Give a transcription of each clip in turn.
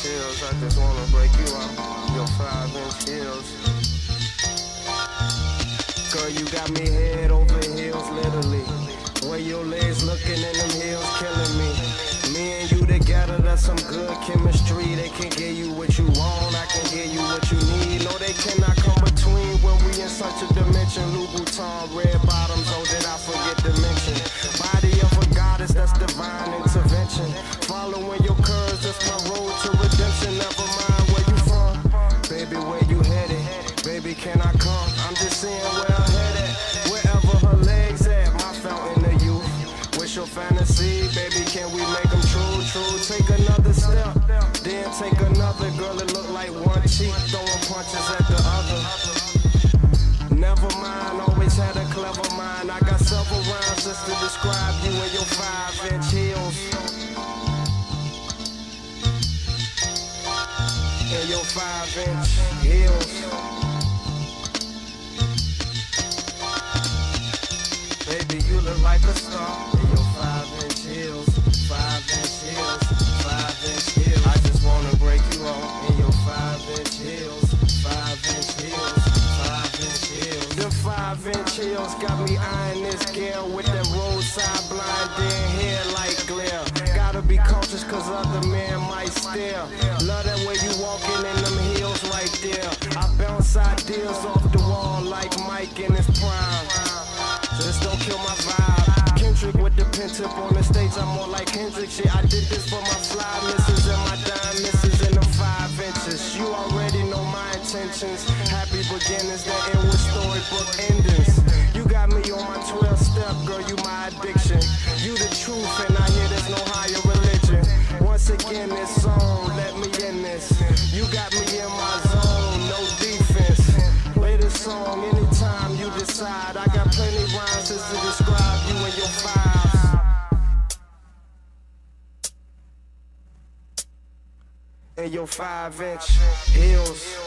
heels. I just wanna break you out. Your 5-inch heels. Girl, you got me head over heels, literally. Where your legs looking in them heels, killing me. Me and you together, that's some good chemistry. They can give you what you want, I can give you what you need. No, they cannot come between when we in such a dimension. Louboutin, red bottoms, oh, did I forget to mention? Body of a goddess, that's divine intervention. Following your curves, that's my road to redemption. Never mind where you from, baby, where you headed? Baby, can I come? I'm just seeing where I'm headed. Wherever her legs at, my fountain of youth. What's your fantasy, baby, can we make them true? Take another step, then take another. Girl, it look like one cheek throwing punches at the other. Never mind, always had a clever mind. I got several rhymes just to describe you and your 5-inch heels. And your 5-inch heels. Baby, you look like a star in your 5-inch heels. 5-inch heels, 5-inch heels. I just wanna break you off in your 5-inch heels. 5-inch heels, 5-inch heels. The 5-inch heels got me eyeing this girl with that roadside blind dead hair like glare. Gotta be cautious cause other men might stare. Love that way you walking in them heels right there. I bounce ideas off the wall like Mike in his prime. Just don't kill my vibe. Kendrick with the pin tip on the stage, I'm more like Hendrix. Shit, I did this for my fly misses and my dime misses in them 5 inches. You already know my intentions. Happy beginnings that end with storybook endings. You got me on my 12-step, girl, you my addiction. You the truth and I hear there's no higher religion. Once again, this song, let me in this. You got me in my zone, no defense. Play this song anytime you decide. I got plenty rhymes just to describe you and your 5s. And your 5-inch heels.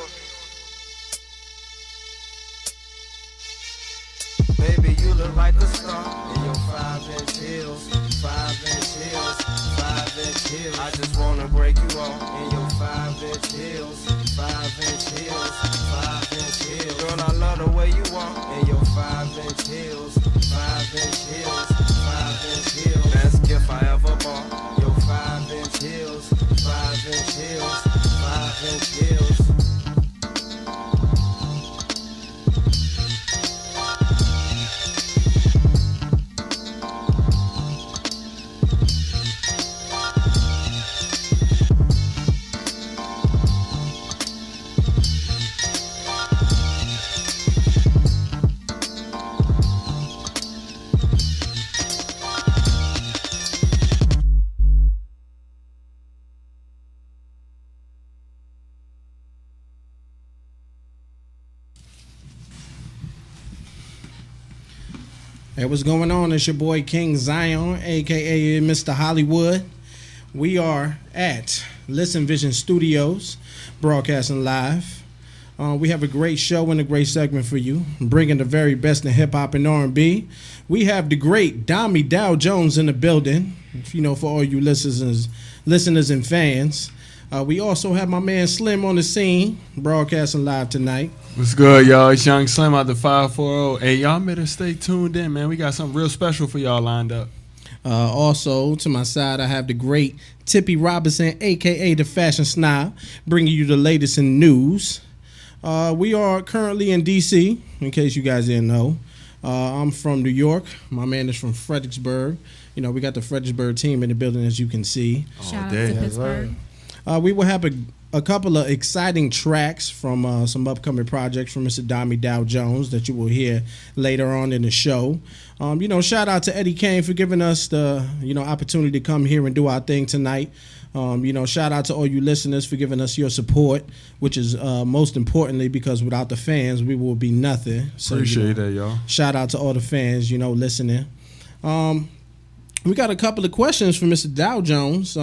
Baby, you look like a star in your 5-inch heels. 5-inch heels, 5-inch heels. I just wanna break you off in your 5-inch heels. 5-inch heels, 5-inch heels. Girl, I love the way you walk in your 5-inch heels. 5-inch heels, 5-inch heels. Best gift I ever bought. Your 5-inch heels, 5-inch heels, 5-inch heels. Hey, what's going on? It's your boy King Zion, aka Mr. Hollywood. We are at Listen Vision Studios, broadcasting live. We have a great show and a great segment for you, bringing the very best in hip hop and R&B. We have the great Domi Dow Jones in the building. You know, for all you listeners and fans. We also have my man Slim on the scene, broadcasting live tonight. What's good, y'all? It's Young Slim out the 540. Hey, y'all better stay tuned in, man. We got something real special for y'all lined up. Also, to my side, I have the great Tippy Robinson, a.k.a. the Fashion Snob, bringing you the latest in news. We are currently in D.C., in case you guys didn't know. I'm from New York. My man is from Fredericksburg. You know, we got the Fredericksburg team in the building, as you can see. Shout out to Pittsburgh. We will have a couple of exciting tracks from some upcoming projects from Mr. Domi Dow Jones that you will hear later on in the show. Shout out to Eddie Kane for giving us the opportunity to come here and do our thing tonight. Shout out to all you listeners for giving us your support, which is most importantly because without the fans we will be nothing. So, appreciate that, y'all. Shout out to all the fans, listening. We got a couple of questions from Mr. Dow Jones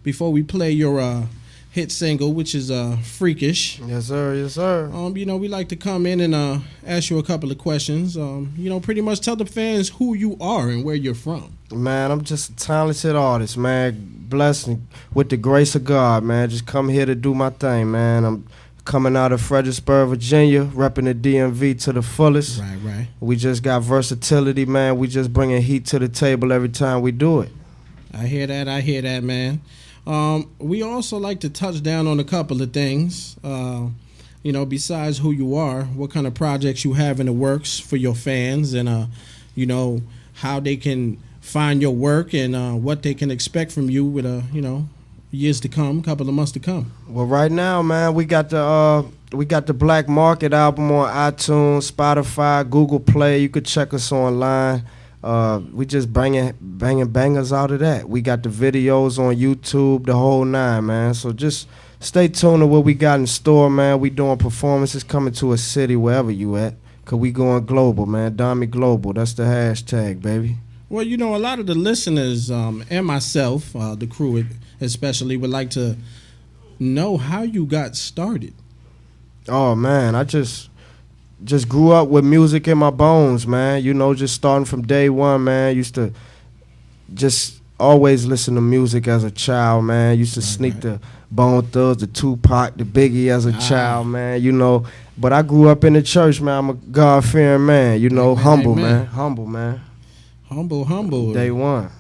before we play your hit single, which is Freakish. Yes, sir. Yes, sir. We like to come in and ask you a couple of questions. Pretty much tell the fans who you are and where you're from. Man, I'm just a talented artist, man. Blessed with the grace of God, man. Just come here to do my thing, man. I'm coming out of Fredericksburg, Virginia, repping the DMV to the fullest. Right. We just got versatility, man. We just bringing heat to the table every time we do it. I hear that, man. We also like to touch down on a couple of things. Besides who you are, what kind of projects you have in the works for your fans, and how they can find your work and what they can expect from you with years to come, couple of months to come. Well, right now, man, we got the Black Market album on iTunes, Spotify, Google Play. You could check us online. We just banging bangers out of that. We got the videos on YouTube, the whole nine, man. So just stay tuned to what we got in store, man. We doing performances coming to a city wherever you at, cause we going global, man. Domi Global, that's the hashtag, baby. Well, a lot of the listeners and myself, the crew especially, would like to know how you got started. Oh, man, I just grew up with music in my bones, man. Just starting from day one, man. Used to just always listen to music as a child, man. Used to sneak the Bone Thugs, the Tupac, the Biggie as a child, man. But I grew up in the church, man. I'm a God-fearing man, humble, man. Humble, man. Humble. Day one.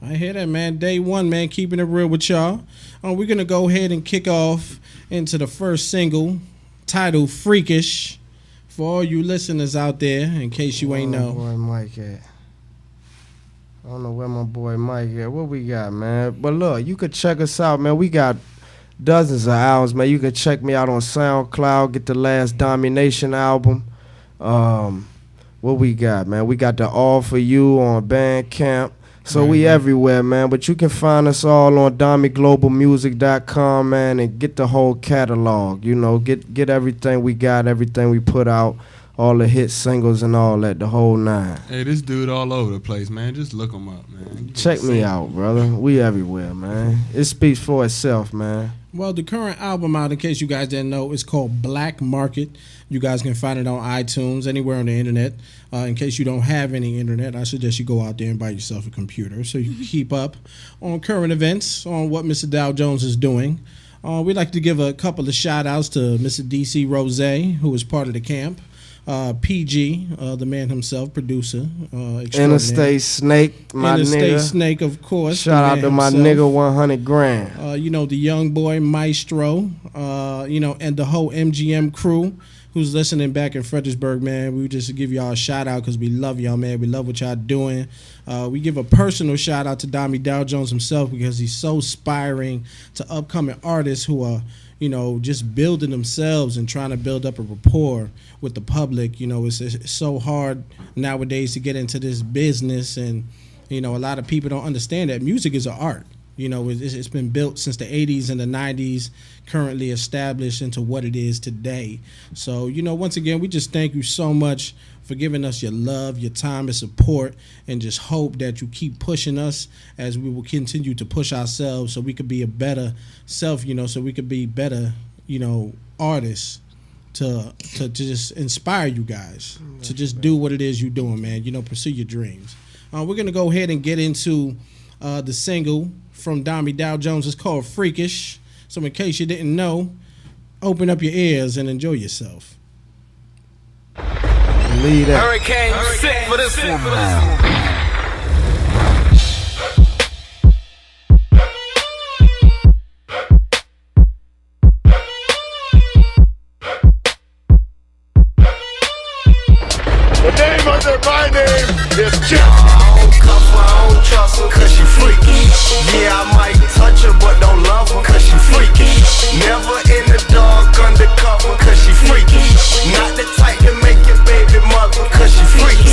I hear that, man. Day one, man. Keeping it real with y'all. We're going to go ahead and kick off into the first single titled Freakish. For all you listeners out there, in case you ain't know. Boy Mike at? I don't know where my boy Mike at. What we got, man? But look, you could check us out, man. We got dozens of albums, man. You can check me out on SoundCloud. Get the last Domination album. What we got, man? We got the All For You on Bandcamp. So we everywhere, man. But you can find us all on DomiGlobalMusic.com, man, and get the whole catalog. Get everything we got, everything we put out, all the hit singles and all that, the whole nine. Hey, this dude all over the place, man. Just look him up, man. Check me out, brother. We everywhere, man. It speaks for itself, man. Well, the current album out, in case you guys didn't know, is called Black Market. You guys can find it on iTunes, anywhere on the internet. In case you don't have any internet, I suggest you go out there and buy yourself a computer so you can keep up on current events, on what Mr. Dow Jones is doing. We'd like to give a couple of shout-outs to Mr. DC Rose, who is part of the camp. PG, the man himself, producer. Interstate Snake, my Interstate nigga. Snake, of course. Shout out to my nigga, 100 grand. The young boy Maestro, and the whole MGM crew who's listening back in Fredericksburg, man. We just give y'all a shout out because we love y'all, man. We love what y'all doing. We give a personal shout out to Domi Dow Jones himself because he's so inspiring to upcoming artists who are, just building themselves and trying to build up a rapport with the public. It's so hard nowadays to get into this business, and a lot of people don't understand that music is an art. It's been built since the 80s and the 90s, currently established into what it is today. So, once again, we just thank you so much for giving us your love, your time, and support, and just hope that you keep pushing us as we will continue to push ourselves so we could be a better self, so we could be better, artists to just inspire you guys to just do what it is you're doing, man. Pursue your dreams. We're going to go ahead and get into the single from Domi Dow Jones. It's called Freakish. So in case you didn't know, open up your ears and enjoy yourself. Lead up. Hurricane, sick for this one. The name under my name is Jeff. I don't cuff her, I don't trust her, cause she freaky. Yeah, I might touch her, but don't love her, cause she freaky. Never in the dark undercover, cause she freaky. Not the type to make your baby mother, cause she freaky.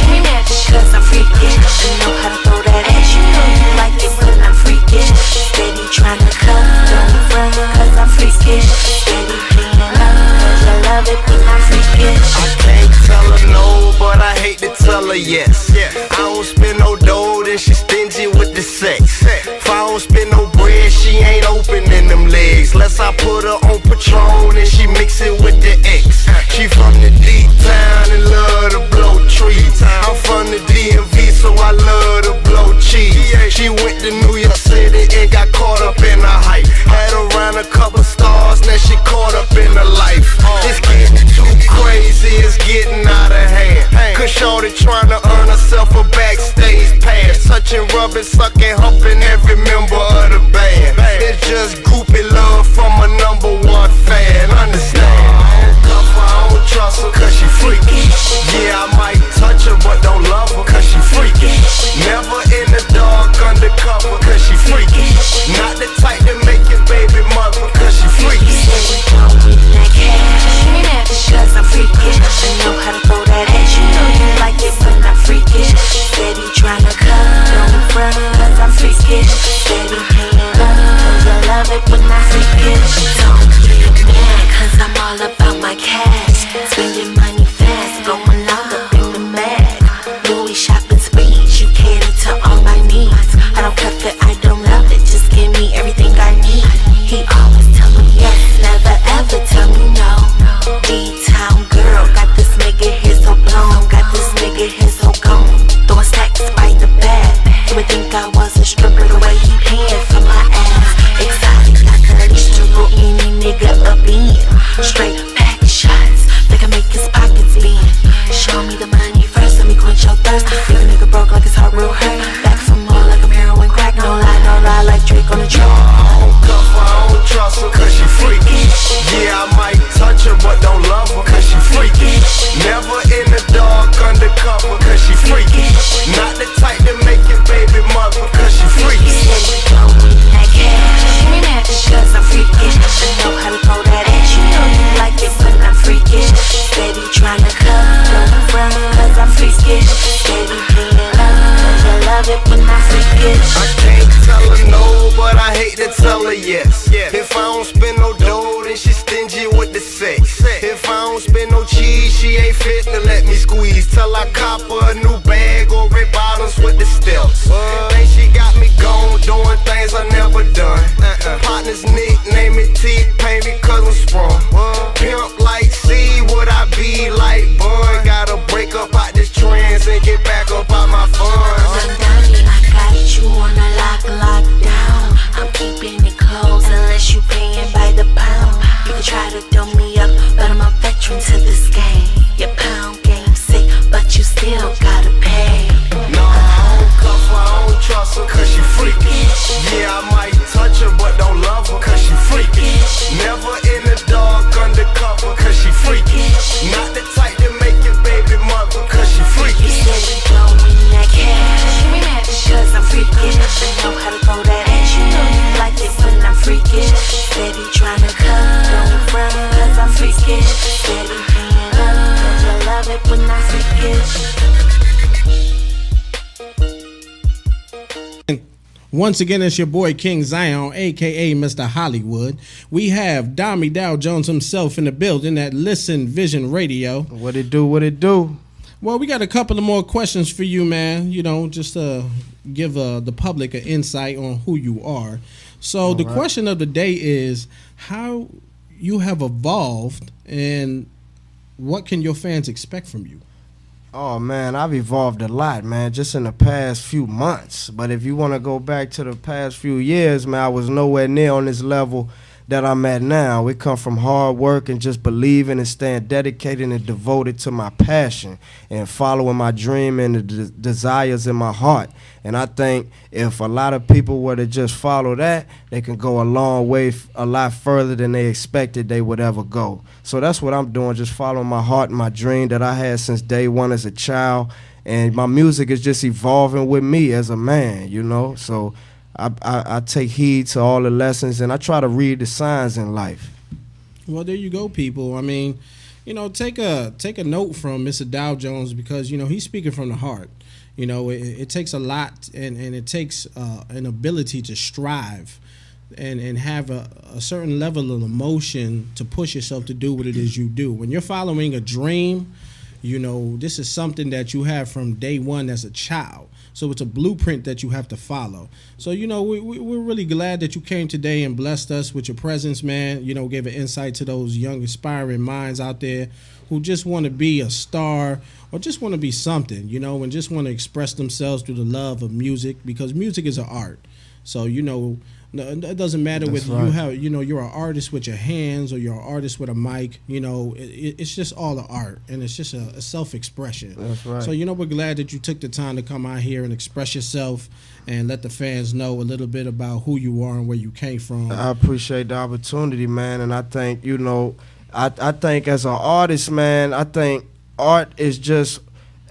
Me mad because I'm freaking. I know how to throw that ass. You know you like it when I'm freaking. Steady trying to come, don't front cause I'm freaking. Steady cleaning up cause I love it when I'm freaking. I can't tell her no, but I hate to tell her yes. I don't spend no dough, then she stingy with the sex. If I don't spend no bread, she bumping, sucking, humping every member of the band. It's just groupie love from a number one fan. Understand? I don't cuff her, I don't trust her, cause she freaky. Yeah, I might touch her, but don't love her, cause she freaky. Never in the dark undercover, cause she freaky. Not the type to make your baby mother, cause she freaky. Cause I'm freakish, I know how to throw that at you. Know you like it when I'm freakish. Steady tryna come, don't front, cause I'm freakish. Steady hanging up, cause I love it when I'm freakish. Don't get mad, cause I'm all about my cash. Spending money fast, going all up in the bag. Louis shopping sprees, you cater to all my needs. I don't cuff it, I don't love it, just give me everything I need. He always tell me yes, never ever tell me no. D-town girl, got this nigga here so blown, got this nigga here so gone. Throwing stacks by the bag. You would think I was a stripper the way he paying for my ass. Exotic, got the leash to roll any nigga up in. Straight pack shots, they can make his pockets bend. Show me the money first, let me quench your thirst. Leave a nigga broke like his heart real hurt. Back for more like I'm heroin crack, no lie, like Drake on the track. I don't cuff her, I don't trust her, cause she freaky. Yeah, I might touch her, but don't love her, cause she freaky. Never in the dark undercover, cause she freaky. Not the type to make your baby mother, cause she freaky. Cause I'm freakish, I know how to throw that at you. Know you like it when I'm freakish. Steady tryna come, don't front, cause I'm freakish. Steady hanging up, cause I love it when I'm freakish. I can't tell her no, but I hate to tell her yes. If I don't spend no dough, then she stingy with the sex. If I don't spend no cheese, she ain't fit to let me squeeze. Till I cop her a new bag or red bottoms with the steps. Think she got me gone, doing things I never done. Partners nickname me T-Pain because I'm sprung. Pimp like C, would I be like Bun? Gotta break up out this trance and get back up out my funds. I got you on a lockdown. I'm keeping it closed unless you paying by the pound. You can try to dome me up, but I'm a veteran to this game. Your pound game sick, but you still gotta pay. No, I don't cuff her, I don't trust her, cause she freaky. Yeah, I might touch her, but don't love her, cause she freaky. Never in the dark undercover, cause she freaky. Not the type to make your baby mother, cause she freaky. Steady blowing that cash, cause I'm freakish. I know how to throw that at you. Know you like it when I'm freakish. Steady tryna come, don't front, cause I'm freakish. Steady hanging up, cause I love it when I'm freakish. Once again, it's your boy King Zion, aka Mr. Hollywood. We have Domi Dow Jones himself in the building at Listen Vision Radio. What it do? What it do? Well, we got a couple of more questions for you, man. You know, just to give the public an insight on who you are. So the question of the day is how you have evolved and what can your fans expect from you? Oh man, I've evolved a lot, man, just in the past few months. But if you want to go back to the past few years, man, I was nowhere near on this level that I'm at now. It come from hard work and just believing and staying dedicated and devoted to my passion and following my dream and the desires in my heart. And I think if a lot of people were to just follow that, they can go a long way, a lot further than they expected they would ever go. So that's what I'm doing, just following my heart and my dream that I had since day one as a child. And my music is just evolving with me as a man, you know. So I take heed to all the lessons and I try to read the signs in life. Well, there you go, people. I mean, you know, take a note from Mr. Dow Jones because, you know, he's speaking from the heart. You know, it takes a lot and it takes an ability to strive and have a certain level of emotion to push yourself to do what it is you do. When you're following a dream, you know, this is something that you have from day one as a child. So it's a blueprint that you have to follow. So, you know, we're really glad that you came today and blessed us with your presence, man. You know, gave an insight to those young, aspiring minds out there who just want to be a star or just want to be something, you know, and just want to express themselves through the love of music because music is an art. So, you know, No, it doesn't matter That's whether you right. have, you're an artist with your hands or you're an artist with a mic. It's just all the art, and it's just a self-expression. That's right. So we're glad that you took the time to come out here and express yourself and let the fans know a little bit about who you are and where you came from. I appreciate the opportunity, man, and I think I think as an artist, man, I think art is just,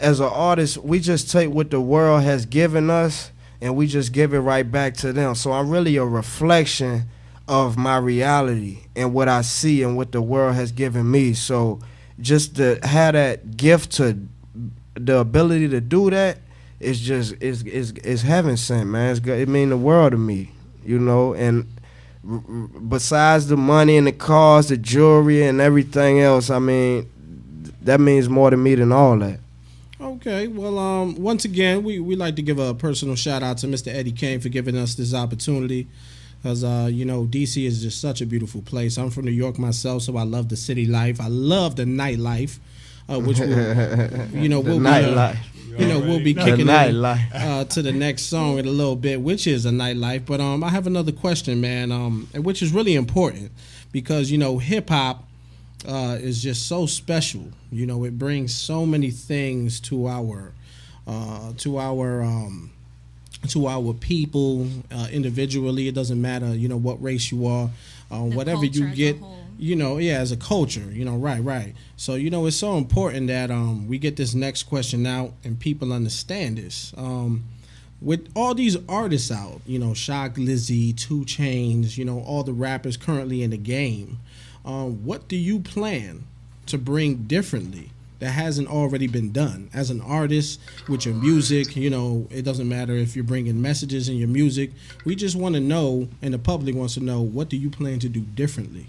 as an artist, we just take what the world has given us and we just give it right back to them. So I'm really a reflection of my reality and what I see and what the world has given me. So just to have that gift, to the ability to do that, is just is heaven sent, man. It mean the world to me, and besides the money and the cars, the jewelry and everything else, I mean, that means more to me than all that. Okay, well, once again, we like to give a personal shout out to Mr. Eddie Kane for giving us this opportunity, because DC is just such a beautiful place. I'm from New York myself, so I love the city life. I love the nightlife, which we'll be kicking in to the next song in a little bit, which is a nightlife. But I have another question, man, and which is really important, because hip hop is just so special. It brings so many things to our people individually. It doesn't matter, what race you are, whatever you get. As a culture, right. So, it's so important that we get this next question out and people understand this. With all these artists out, Shock, Lizzie, 2 Chainz, all the rappers currently in the game, what do you plan to bring differently that hasn't already been done as an artist with your music? It doesn't matter if you're bringing messages in your music. We just want to know, and the public wants to know, what do you plan to do differently?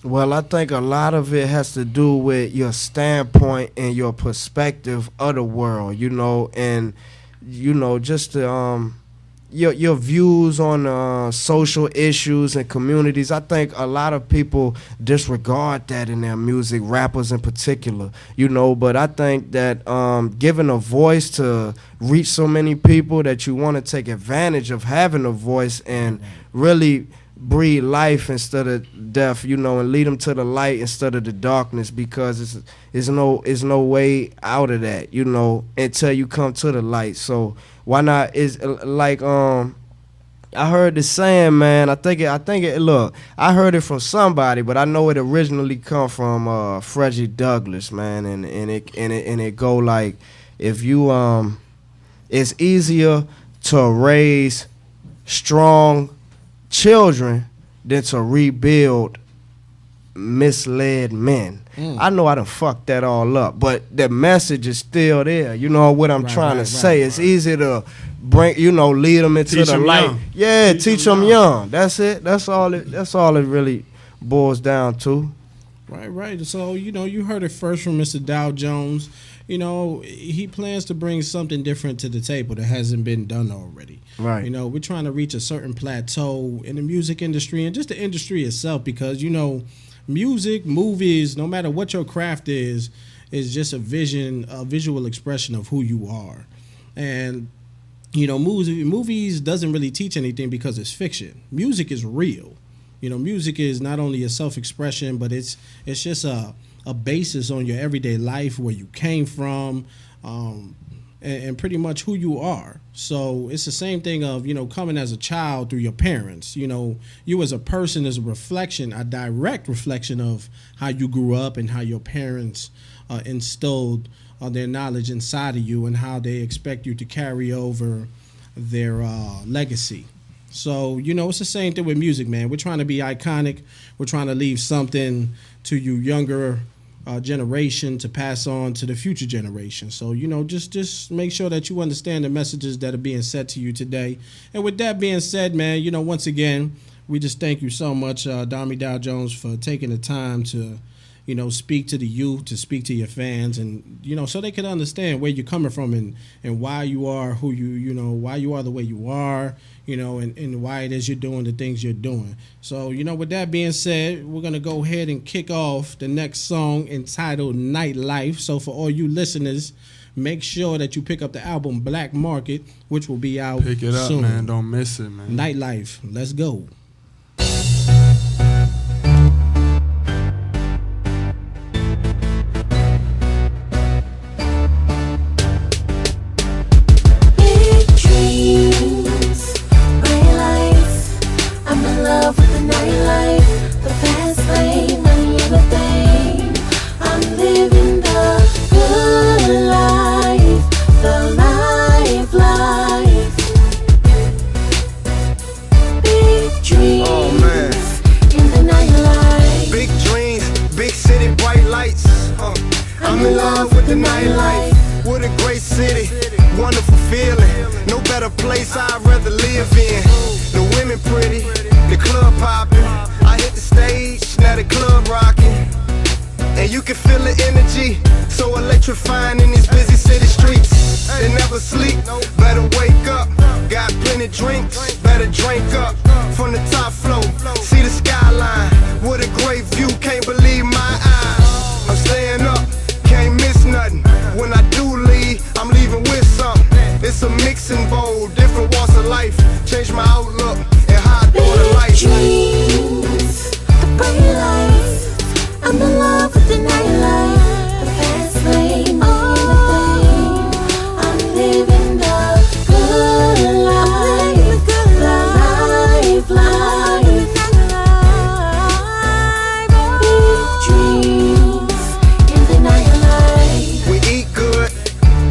Well, I think a lot of it has to do with your standpoint and your perspective of the world, and just your views on social issues and communities. I think a lot of people disregard that in their music, rappers in particular, but I think that giving a voice to reach so many people, that you want to take advantage of having a voice and really breathe life instead of death, and lead them to the light instead of the darkness, because it's no way out of that, until you come to the light. So why not? Is like I heard the saying, man. I think it. Look, I heard it from somebody, but I know it originally come from Frederick Douglass, man, and it go like, if you it's easier to raise strong children than to rebuild misled men. I know I done fucked that all up, but the message is still there. You know what I'm trying to say? It's easy to bring, lead them into Teach the them light. young. Yeah, teach them young. That's it. That's all it really boils down to. Right. So, you heard it first from Mr. Dow Jones. He plans to bring something different to the table that hasn't been done already. Right. We're trying to reach a certain plateau in the music industry and just the industry itself, because, music, movies, no matter what your craft is just a visual expression of who you are. And, movies doesn't really teach anything because it's fiction. Music is real. Music is not only a self-expression, but it's just a basis on your everyday life, where you came from, and pretty much who you are. So it's the same thing of, coming as a child through your parents. You as a person is a reflection, a direct reflection of how you grew up and how your parents instilled their knowledge inside of you and how they expect you to carry over their legacy. So, it's the same thing with music, man. We're trying to be iconic. We're trying to leave something to you younger generation to pass on to the future generation. So, just make sure that you understand the messages that are being said to you today. And with that being said, man, once again, we just thank you so much, Domi Dow Jones, for taking the time to, speak to the youth, to speak to your fans, and so they can understand where you're coming from and why you are who why you are the way you are, and why it is you're doing the things you're doing. So, with that being said, we're gonna go ahead and kick off the next song entitled Nightlife. So for all you listeners, make sure that you pick up the album Black Market, which will be out Pick it up, soon. man. Don't miss it, man. Nightlife. Let's go. Big dreams, bright lights. I'm in love with the nightlife, the fast lane, money and the fame. I'm living the good life, the life. Big dreams, Oh, man. in the nightlife. Big dreams, big city, bright lights. I'm in love with the nightlife. What a great city, wonderful feeling. No better place I'd rather live in. The women pretty, the club popping. I hit the stage, now the club rocking. And you can feel the energy, so electrifying in these busy city streets. They never sleep, better wake up. Got plenty drinks, better drink up. From the top floor, see the skyline. What a great view, can't believe my eyes. I'm staying up, can't miss nothing. When I do leave, I'm leaving with something. It's a mixing bowl, different walks of life. Change my outlook and how I do the Big life. dreams, the bright lights. I'm in love with the nightlife, the fast lane, money and the fame. I'm living the good life, the life. Big dreams in the nightlife. We eat good,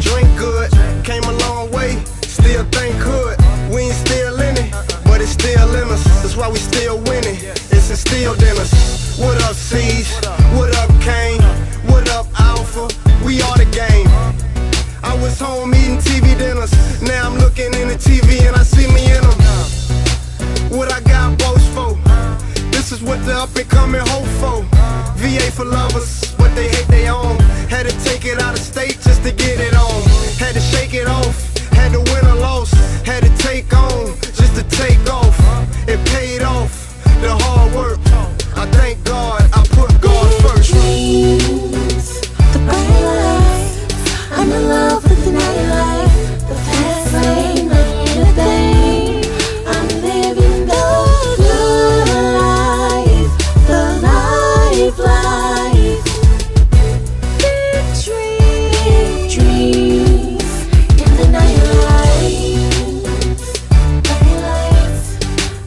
drink good, came a long way, still think good. We ain't still in it, but it's still in us. That's why we still winning, it's instilled in us. What up, C's? What up, Kane? What up, Alpha? We are the game. I was home eating TV dinners, now I'm looking in the TV and I see me in them. What I got boast for? This is what the up and coming hope for. VA for lovers, what they hate they own. Had to take it out of state just to get it on. Had to shake it off, had to win or loss. Had to take on just to take off. It paid off, the hard work. I thank God, I put God first. Dreams, the bright lights. I'm in love with the nightlife, the fast lane, money and the fame. I'm living the good life, the life. Big dreams in the nightlife. Bright lights.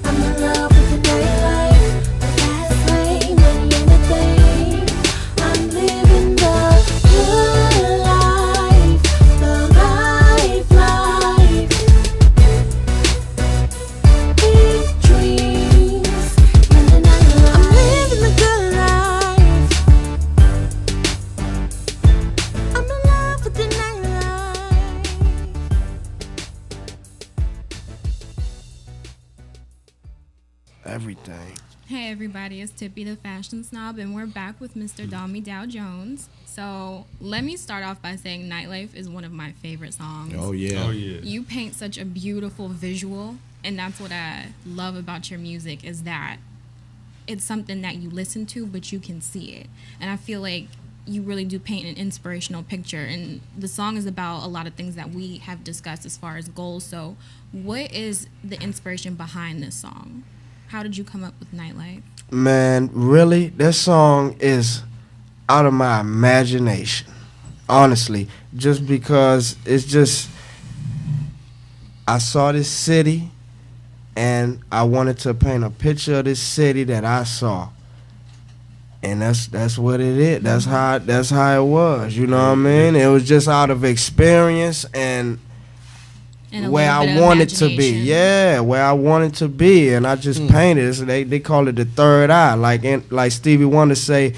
I'm in love with the nightlife, the fast lane, money and the fame. I'm living the good life, the life. Big dreams in the nightlife. I'm living the good life. I'm in love with the nightlife. Everything. Hey everybody, it's Tippy the Fashion Snob, and we're back with Mr. Domi Dow Jones. So let me start off by saying Nightlife is one of my favorite songs. Oh yeah. Oh, yeah. You paint such a beautiful visual, and that's what I love about your music, is that it's something that you listen to, but you can see it. And I feel like you really do paint an inspirational picture, and the song is about a lot of things that we have discussed as far as goals. So what is the inspiration behind this song? How did you come up with Nightlife? Man, really, that song is out of my imagination. Honestly, just because it's just, I saw this city and I wanted to paint a picture of this city that I saw. And that's what it is. That's how it was. You know what I mean? It was just out of experience and And a where little bit I of wanted to be. imagination. Yeah, where I wanted to be, and I just painted it. So they call it the third eye, like Stevie Wonder say,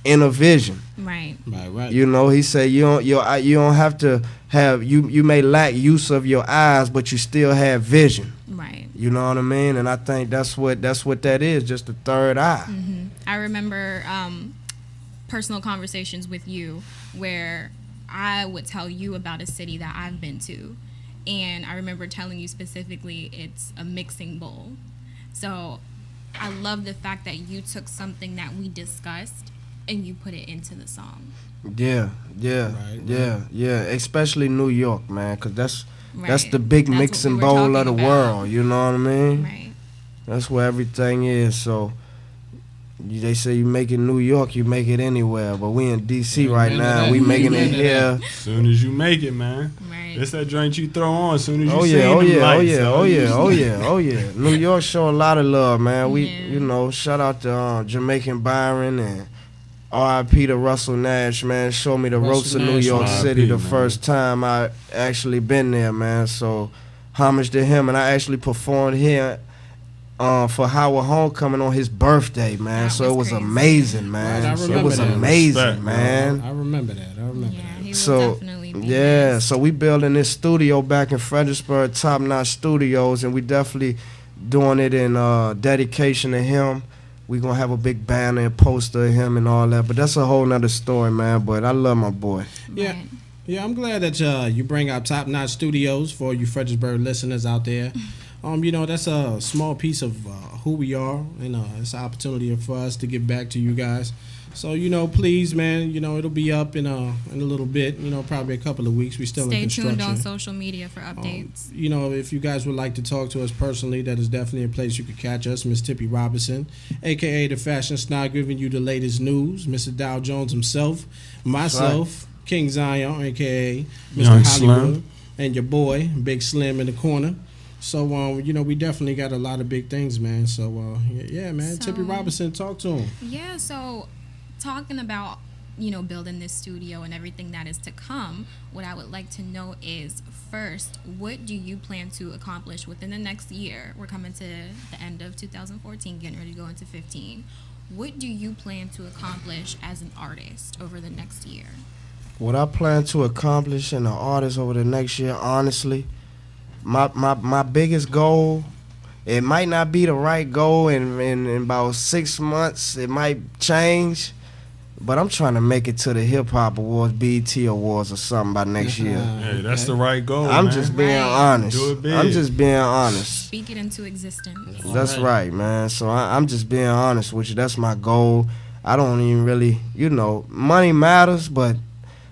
inner vision. Right. Right. You know, he said you don't have to have you may lack use of your eyes, but you still have vision. Right. You know what I mean? And I think that's what that is, just the third eye. I remember personal conversations with you where I would tell you about a city that I've been to. And I remember telling you specifically it's a mixing bowl. So I love the fact that you took something that we discussed and you put it into the song. Yeah. Especially New York, man, because that's the big That's mixing what we were bowl of the talking about. world. You know what I mean? Right. That's where everything is. So they say you make it in New York, you make it anywhere. But we in D.C. right now. We making it here. Soon as you make it, man. Right. It's that joint you throw on soon as you Oh see yeah, them oh yeah, oh lights, yeah, so oh you- yeah, oh yeah. New York show a lot of love, man. We, Yeah. you know, shout out to Jamaican Byron and R.I.P. to Russell Nash, man. Showed me the Russell ropes of New Nash, York R.I.P., City the man. first time I actually been there, man. So homage to him, and I actually performed here for Howard Homecoming on his birthday, man. That So it was was crazy. amazing, man. Right, I So it remember was that. amazing, Respect, man. I remember that. Yeah, he will So definitely be yeah, missed. so we building this studio back in Fredericksburg, Top Notch Studios, and we definitely doing it in dedication to him. We gonna have a big banner and poster of him and all that, but that's a whole nother story, man. But I love my boy. Yeah. Right. Yeah, I'm glad that you bring out Top Notch Studios for you Fredericksburg listeners out there. You know, that's a small piece of who we are, and it's an opportunity for us to give back to you guys. So, you know, please, man, you know, it'll be up in a little bit, you know, probably a couple of weeks. We still in Stay construction. tuned on social media for updates. You know, if you guys would like to talk to us personally, that is definitely a place you could catch us. Miss Tippy Robinson, a.k.a. the Fashion Snob, giving you the latest news. Mr. Dow Jones himself, myself, King Zion, a.k.a. Mr. Young Hollywood, Slim. and your boy, Big Slim in the corner. So, you know, we definitely got a lot of big things, man. So, yeah, man, So- Tippy Robinson, talk to him. Yeah, so talking about, you know, building this studio and everything that is to come, what I would like to know is first, what do you plan to accomplish within the next year? We're coming to the end of 2014, getting ready to go into 15. What do you plan to accomplish as an artist over the next year? What I plan to accomplish in the artist over the next year, honestly, my biggest goal, it might not be the right goal in about 6 months. It might change, but I'm trying to make it to the Hip Hop Awards, BET Awards, or something by next year. Hey, that's the right goal, I'm man. just being Right. honest. Do it big. I'm just being honest. Speak it into existence. That's right, man. So I'm just being honest with you. That's my goal. I don't even really, you know, money matters, but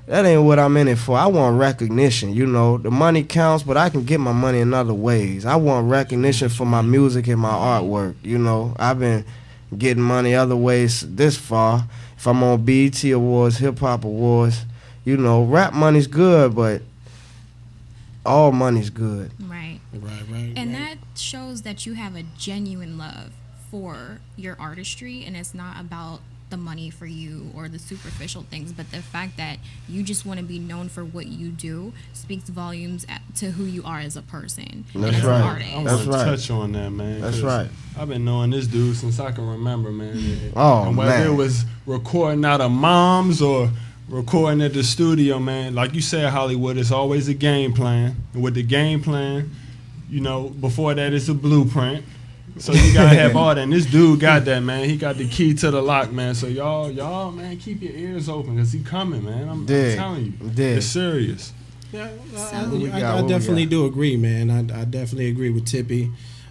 that ain't what I'm in it for. I want recognition, you know. The money counts, but I can get my money in other ways. I want recognition for my music and my artwork, you know. I've been getting money other ways this far. If I'm on BET Awards, Hip Hop Awards, you know, rap money's good, but all money's good. Right. Right. And that shows that you have a genuine love for your artistry, and it's not about the money for you or the superficial things, but the fact that you just want to be known for what you do speaks volumes to who you are as a person. and That's as right. An I artist. That's want to right. touch on that, man. That's 'cause right. I've been knowing this dude since I can remember, man. Oh, and whether man. it was recording out of mom's or recording at the studio, man, like you said, Hollywood, it's always a game plan. And with the game plan, you know, before that, it's a blueprint. So you gotta have all that. And this dude got that, man. He got the key to the lock, man. So y'all, man, keep your ears open because he coming, man. I'm telling you, Dig. it's serious. Yeah, we got? I What we definitely got? do agree, man. I definitely agree with Tippy.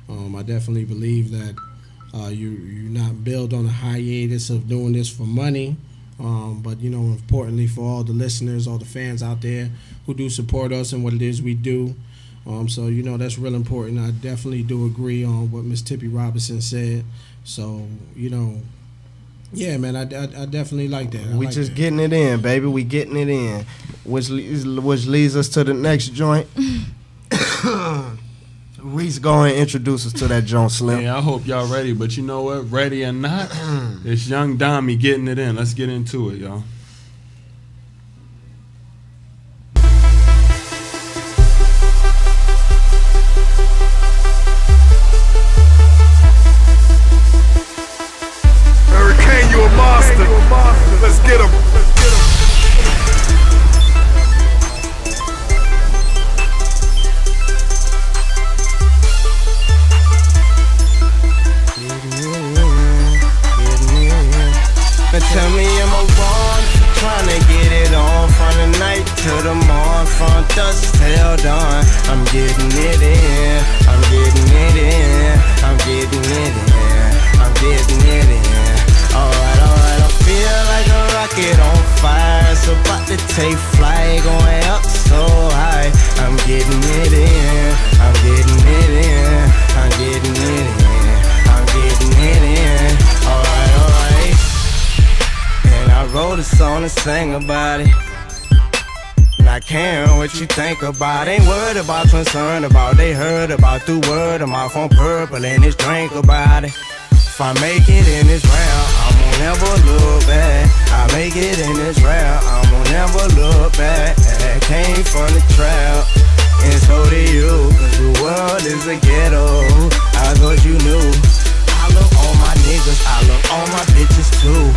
I definitely believe that you're not built on a hiatus of doing this for money, but you know, importantly for all the listeners, all the fans out there who do support us and what it is we do. So you know, that's real important. I definitely do agree on what Miss Tippy Robinson said. So you know, yeah, man, I definitely like that. We like just that. getting it in, baby. We getting it in, which leads us to the next joint. Reese, go ahead and introduce us to that joint, Slim. Yeah, I hope y'all ready. But you know what? Ready or not, it's Young Domi getting it in. Let's get into it, y'all. Hurricane, you a monster. Let's get him. But tell me, am I wrong? dusk till dawn. I'm getting it in, I'm getting it in, I'm getting it in, I'm getting it in. Alright, I feel like a rocket on fire. It's about to take flight, going up so high. I'm getting it in, I'm getting it in, I'm getting it in, I'm getting it in. Alright. And I wrote a song and sang about it. Not caring what you think about. Ain't worried about, concerned about. They heard about through word of mouth on purple and this drink about it. If I make it in this round, I won't never look back. I make it in this round, I won't never look back. Came from the trap, and so did you. Cause the world is a ghetto, I thought you knew. I love all my niggas, I love all my bitches too.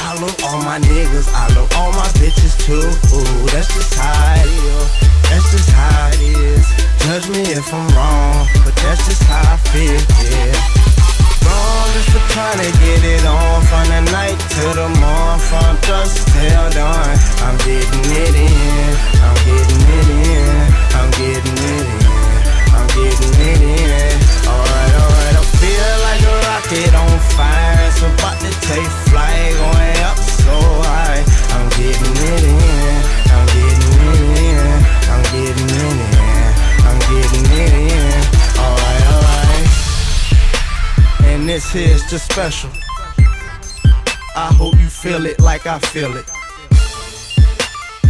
I love all my niggas, I love all my bitches too. Ooh, that's just how it is, that's just how it is. Judge me if I'm wrong, but that's just how I feel, yeah. Wrong just for trying to get it on. From the night to the morn, from dusk till dawn. I'm getting it in, I'm getting it in, I'm getting it in, I'm getting it in. Alright, I feel like a rocket on fire. It's about to take flight, going up so high. I'm getting it in, I'm getting it in, I'm getting it in, I'm getting it in. Alright. And this here's just special. I hope you feel it like I feel it.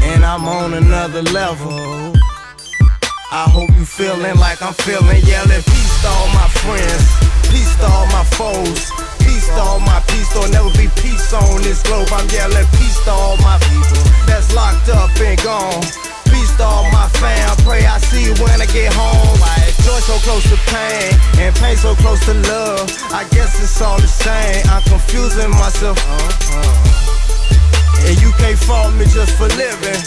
And I'm on another level. I hope you feeling like I'm feeling. Yelling peace to all my friends, peace to all my foes, peace to all my peace. There'll never be peace on this globe. I'm yelling peace to all my people that's locked up and gone. Peace to all my fam, pray I see you when I get home. Joy so close to pain, and pain so close to love. I guess it's all the same, I'm confusing myself. And you can't fault me just for living.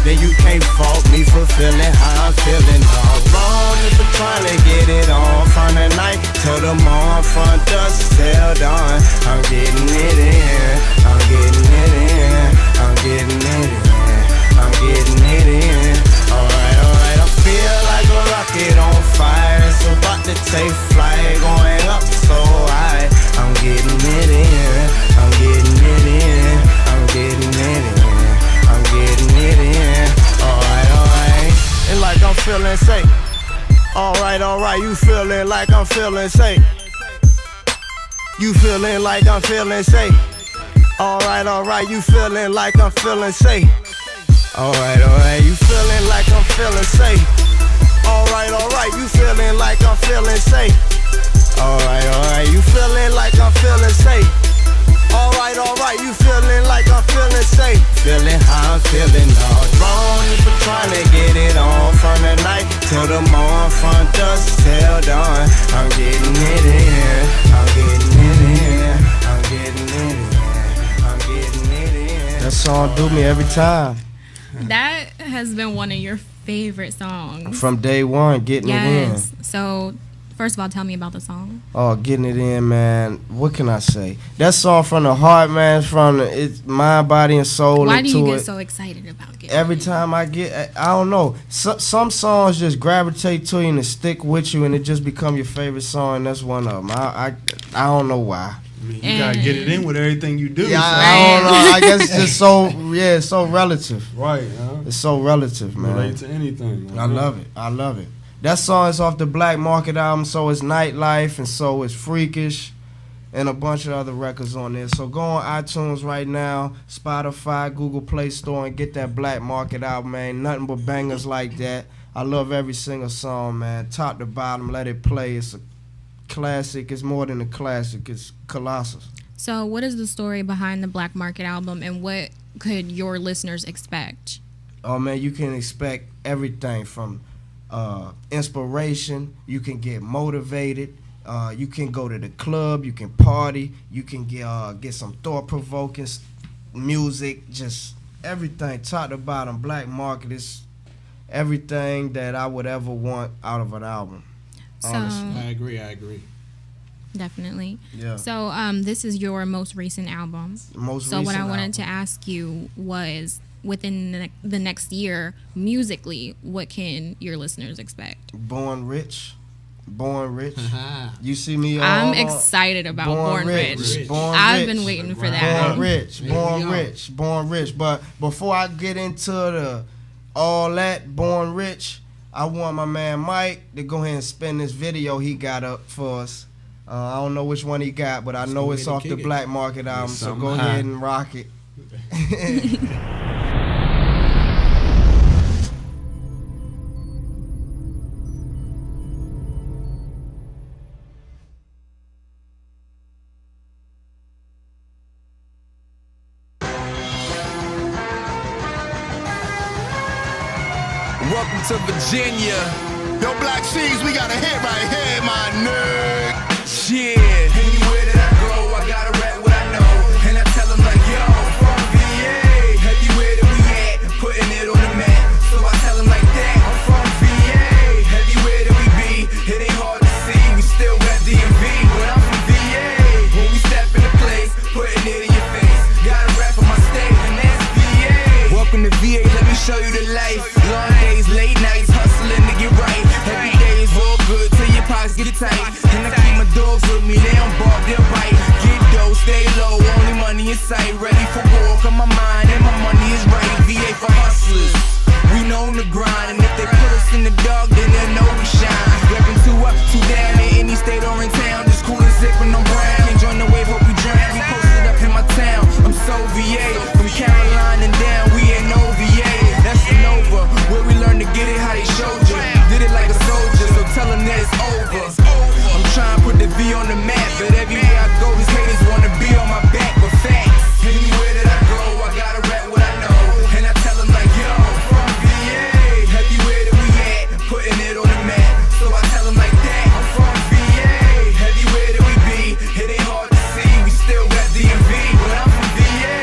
Then you can't fault me for feeling how I'm feeling. All wrong is for trying to get it on. From the night to the morn, from dusk till dawn. I'm getting it in, I'm getting it in, I'm getting it in, I'm getting it in. Alright, I feel like a rocket on fire. It's about to take flight, going up so high. I'm getting it in, I'm getting it in, I'm getting it in, I'm getting it in. Alright. And like I'm feeling safe. Alright, you feeling like I'm feeling safe. You feeling like I'm feeling safe. Alright, you feeling like I'm feeling safe. Alright, you feeling like I'm feeling safe. Alright, you feeling like I'm feeling safe. Alright, you feeling like I'm feeling safe. Alright, you feeling like I'm feeling safe. Feeling how I'm feeling, all wrong is for trying to get it on. From the night to the morn, from dusk till dawn. I'm getting it in, I'm getting it in, I'm getting it in, I'm getting it in. That song do me every time. That has been one of your favorite songs. From day one, getting it in. Yes. So, first of all, tell me about the song. Oh, getting it in, man. What can I say? That song from the heart, man. From it's mind, body, and soul. Why do you into get it. so excited about getting Every it? time I get, I don't know. Some songs just gravitate to you and stick with you, and it just become your favorite song. And that's one of them. I don't know why. I mean, you gotta get it in with everything you do. Yeah, so- I don't know. I guess it's just so it's so relative. Right, huh? It's so relative, man. Relate to anything. Man. I love it. I love it. That song is off the Black Market album, so it's Nightlife, and so it's Freakish, and a bunch of other records on there. So go on iTunes right now, Spotify, Google Play Store, and get that Black Market album, man. Nothing but bangers like that. I love every single song, man. Top to bottom, let it play. It's a classic. It's more than a classic. It's colossal. So, what is the story behind the Black Market album, and what could your listeners expect? Oh, man, you can expect everything from inspiration. You can get motivated. You can go to the club. You can party. You can get some thought-provoking music. Just everything, top to bottom. Black Market is everything that I would ever want out of an album. Honestly. I agree. Definitely. Yeah. So, this is your most recent album. Most So, what recent I wanted album. to ask you was, within the next year musically, what can your listeners expect? Born Rich. You see me I'm excited about Born Rich. I've been waiting for that. Born Rich. But before I get into all that Born Rich, I want my man Mike to go ahead and spin this video he got up for us. I don't know which one he got, but I know it's off the Black Market album, so go ahead and rock it. Welcome to Virginia. Yo, Black Seeds, we got a hit right here, my nigga. Yeah. Anywhere that I go, I gotta rap what I know. And I tell them like, yo, from VA. Everywhere that we at, putting it on the map. So I tell them like that, I'm from VA. Everywhere that we be, it ain't hard to see. We still got DMV, but I'm from VA. When we step in the place, putting it in your face. Gotta rap for my state, and that's VA. Welcome to VA, let me show you the life. Long days, late nights, hustling to get right. Every day is all good till your pockets get tight. And I keep my dogs with me, they don't bark, they'll bite. Get dough, stay low, only money in sight. Ready for war, come my mind, and my money is right. VA for hustlers, we know the grind. And if they put us in the dark, then they'll know we shine. Reppin' 2 up, 2 down, in any state or in town. Just cool and sippin' on brown. Can't join the wave, hope we drown. We posted up in my town, I'm so VA. From Caroline and down, we ain't no VA. That's the Nova, where we learn to get it how they showed you. Did it like a soldier, so tell them that it's over. I'm trying to put the V on the map, but everywhere I go, these haters wanna be on my back. But facts, anywhere that I go, I gotta rap what I know. And I tell them like, yo, from VA. Everywhere that we at, putting it on the map. So I tell them like that, I'm from VA. Everywhere that we be, it ain't hard to see. We still got DMV, but I'm from VA.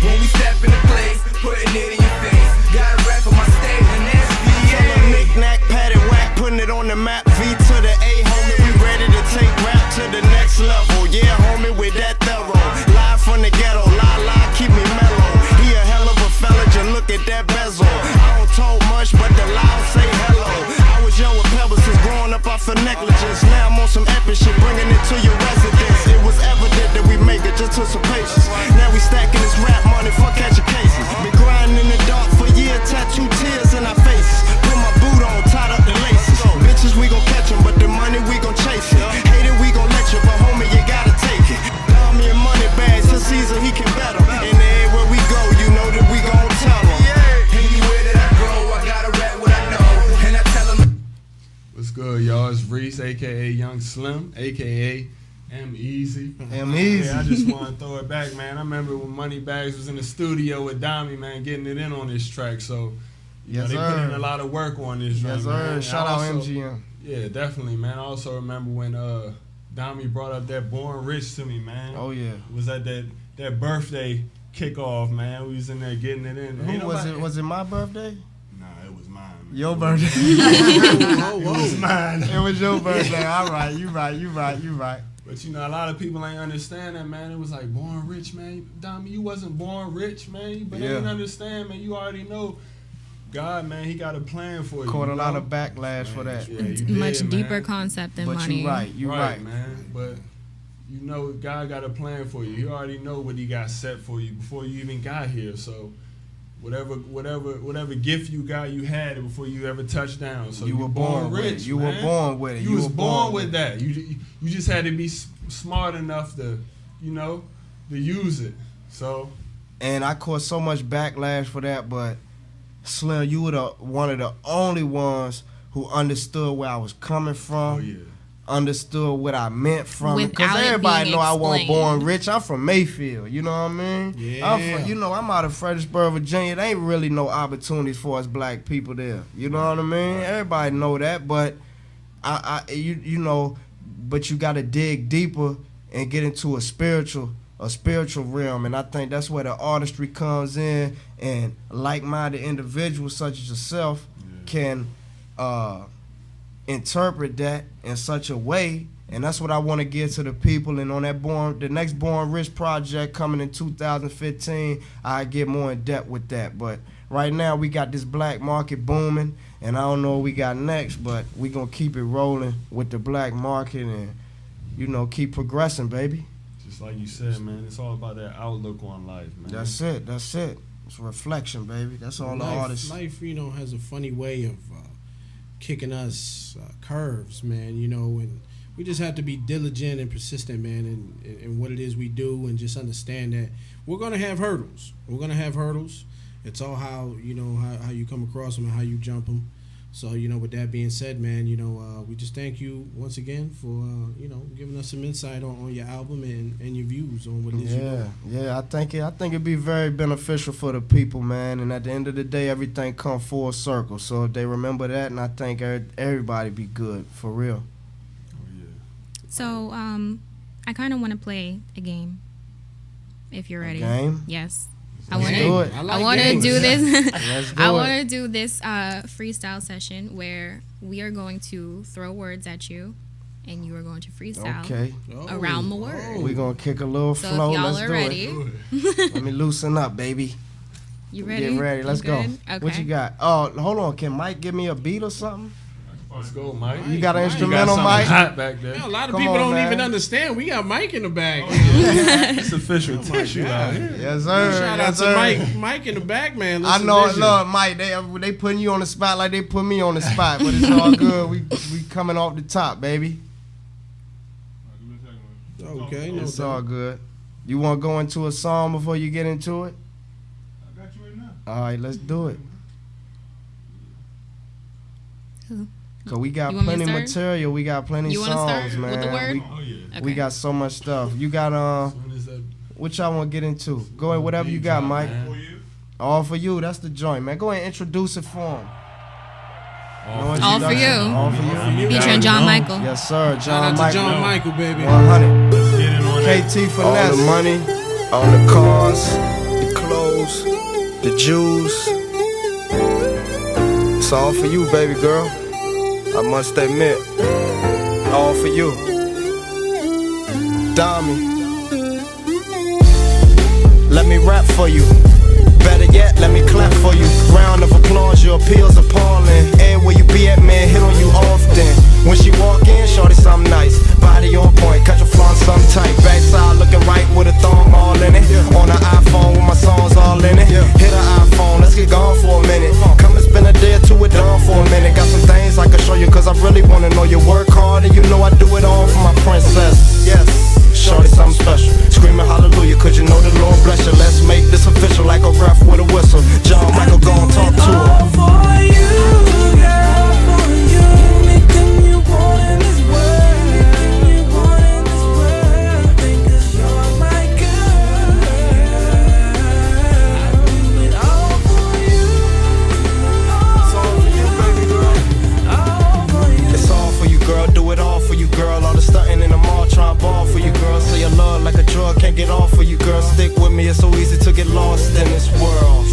When we step in the place, putting it in your face. Gotta rap for my state, and that's VA. Knick-knack, patty whack, putting it on the map. V to the A, homie, we ready to take rap to the next level. Yeah, homie, with that thorough. Live from the ghetto, lie, keep me mellow. He a hell of a fella, just look at that bezel. I don't talk much, but the loud say hello. I was young with pebbles since growing up off of negligence. Now I'm on some epic shit, bringing it to your residence. It was evident that we make it, just took some patience. Now we stacking this rap money, fuck catching cases. Been grinding in the dark for years, tattoo tears in our faces. Put my boot on, tied up the laces. Bitches, we gon' catch 'em, but the money we gon' chase it. Hate it, we gon' let you, but homie, you gotta take it. Domi and money bags, till Caesar, he can bet 'em. And everywhere we go, you know that we gon' tell 'em. Anywhere that I go, I gotta rap what I know. And I tell them. What's good, y'all? It's Reese, aka Young Slim, aka M Easy. Yeah, I just want to throw it back, man. I remember when Money Bags was in the studio with Domi, man, getting it in on this track. So, you know, they put in a lot of work on this. Yes, sir. Man. Shout out also, MGM. Yeah, definitely, man. I also remember when Domi brought up that Born Rich to me, man. Oh yeah. It was at that birthday kickoff, man. We was in there getting it in. Who was it? Was it my birthday? Nah, it was mine. Man. Your birthday. It was mine. It was your birthday. All right, you right. But you know, a lot of people ain't understand that, man. It was like born rich, man. Domi, you wasn't born rich, man. But they didn't understand, man. You already know God, man, he got a plan for you. Caught a lot of backlash for that. Yeah, you Much did, deeper man. concept than But money. you right. man. But you know, God got a plan for you. You already know what he got set for you before you even got here. So whatever gift you got, you had it before you ever touched down. So You were born with it. rich. You man. were born with it. You You was were born born with with that. You just had to be smart enough to, you know, to use it. So. And I caught so much backlash for that, but Slim, you were one of the only ones who understood where I was coming from. Oh yeah. Understood what I meant from it. Because Without it everybody being know I wasn't explained. born rich. I'm from Mayfield. You know what I mean? Yeah. I'm out of Fredericksburg, Virginia. There ain't really no opportunities for us black people there. You know what I mean? Everybody know that, but you know, but you got to dig deeper and get into a spiritual realm, and I think that's where the artistry comes in, and like-minded individuals such as yourself can interpret that in such a way, and that's what I want to give to the people. And on that the next Born Rich project coming in 2015, I get more in depth with that. But right now we got this black market booming, and I don't know what we got next, but we gonna keep it rolling with the black market and, you know, keep progressing, baby. Just like you said, man, it's all about that outlook on life, man. That's it. It's reflection, baby. That's all the artists. Life, you know, has a funny way of kicking us curves, man, you know, and we just have to be diligent and persistent, man, in what it is we do, and just understand that we're going to have hurdles. It's all how, you know, how you come across them and how you jump them. So, you know, with that being said, man, you know, we just thank you once again for, you know, giving us some insight on your album and your views on what it is you do. Yeah, I think it'd be very beneficial for the people, man. And at the end of the day, everything come full circle. So if they remember that, and I think everybody be good, for real. So, I kind of want to play a game. If you're ready. A game? Yes. Let's do it. I want to do this. Let's do I it. want to do this freestyle session where we are going to throw words at you, and you are going to freestyle Okay. around the word. We're going to kick a little So flow. if y'all Let's are do ready, it. Let me loosen up, baby. you ready? Get ready. Let's You go. good? Okay. What you got? Oh, hold on. Can Mike give me a beat or something? Let's go, Mike. You got an Mike. instrumental, something Mike? hot back there. Yeah, a lot of Come people on, don't man. even understand. We got Mike in the bag. It's official tissue out here. Yes, sir. Shout out Yes, to sir. Mike in the back, man. I Listen, know, vision. look, Mike. They putting you on the spot like they put me on the spot, but it's all good. We coming off the top, baby. Okay, no It's doubt. all good. You want to go into a song before you get into it? I got you right now. All right, let's do it. Who? Cause we got You want me to plenty start? material. We got plenty You wanna songs, start man. with the word? We, Oh, yeah. we got so much stuff. You got When is that? what y'all want to get into? Go ahead, whatever you got, Mike. Man. For you. All for you. That's the joint, man. Go ahead and introduce it for him. All for you. All for you. Featuring John Michael. Yes, sir. Shout John out to Michael. John Michael, baby. 100. Get in on that. KT for All Ness. the money, all the cars, the clothes, the jewels. It's all for you, baby girl. I must admit, all for you. Domi. Let me rap for you. Better yet, let me clap for you. Round of applause, your appeal's appalling. And where you be at, man, hit on you often. When she walk in, shorty something nice. Body on point, catch a flaw something tight. Backside looking right with a thong all in it. On her iPhone with my songs all in it. Hit her iPhone, let's get gone for a minute. Come and spend a day or two with Dawn for a minute. Got some things I can show you, cause I really wanna know you work hard. And you know I do it all for my princess. Yes. Shorty something special, screaming hallelujah, cause you know the Lord bless you. Let's make this official like a ref with a whistle. John Michael gon' talk to her. For you, girl, for you. Anything you want in this world, anything you want in this world, because you're my girl. I do it all for you. It's all for you, baby girl. All for you. It's all for you, girl. Do it all for you, girl. All the stunting in the mall, try ball for you, girl. Say your love like a drug, can't get off for you, girl. Stick with me, it's so easy to get lost in this world.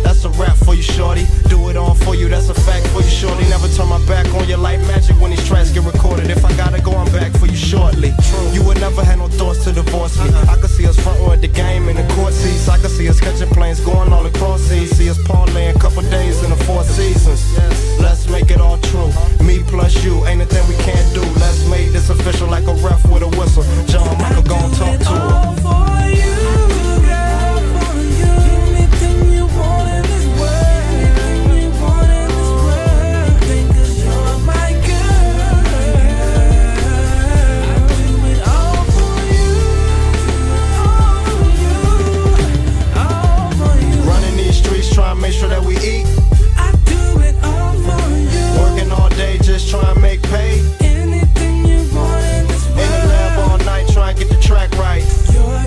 That's a rap for you, shorty. Do it all for you, that's a fact for you, shorty. Never turn my back on you like magic when these tracks get recorded. If I gotta go, I'm back for you shortly. You would never have no thoughts to divorce me. I could see us front row at the game in the court seats. I could see us catching planes going all across seas. See us parlaying couple days in the Four Seasons. Let's make it all true. Me plus you, ain't a thing we can't do. Let's make this official like a ref with a whistle. John Michael gon' talk to her. All for you, girl, for you. Anything you want in this world, anything you want in this world, because you're my girl. I do it all for you, all for you. Running these streets, trying to make sure that we eat. I do it all for you. Working all day, just trying to make pay. Anything you want in this In the world, lab all night, trying to get the track right. you're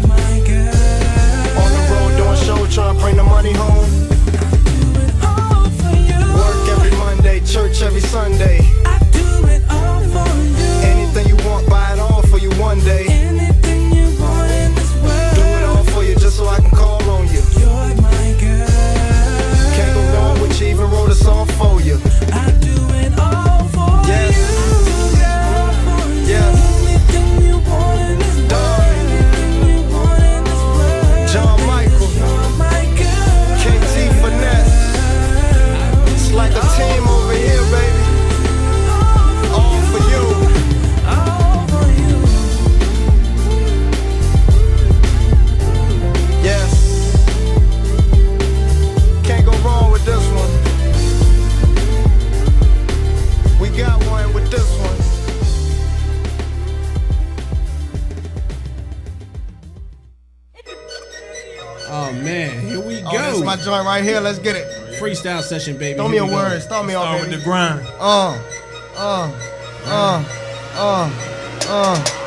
joint right here. Let's get it. Freestyle session, baby. Throw me Here a we go. word. Start me off, Start with baby. the grind.